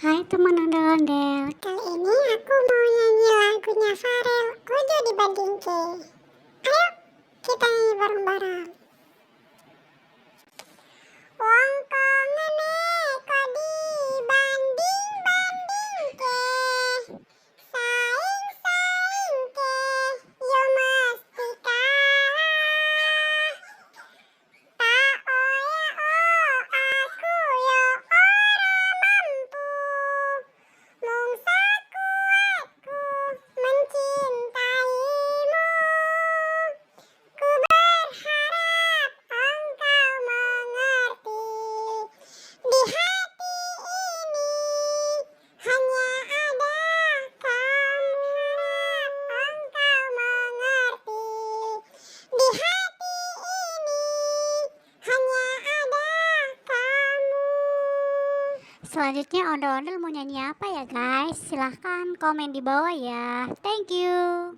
Hai teman ondel-ondel, Kali ini aku mau nyanyi lagunya Farel, Ojo Dibandingke. Ayo, kita nyanyi bareng-bareng. Wong kok ngene kok dibanding-bandingke, saing-saingke, yo mesti kalah. Tak oya aku yo ora mampu, mung sakuatku mencintaimu. Ku berharap engkau mengerti, di hati ini hanya ada kamu. Harap engkau mengerti, di hati ini hanya ada kamu. selanjutnya ondel-ondel mau nyanyi apa ya guys? Silahkan komen di bawah ya. Thank you.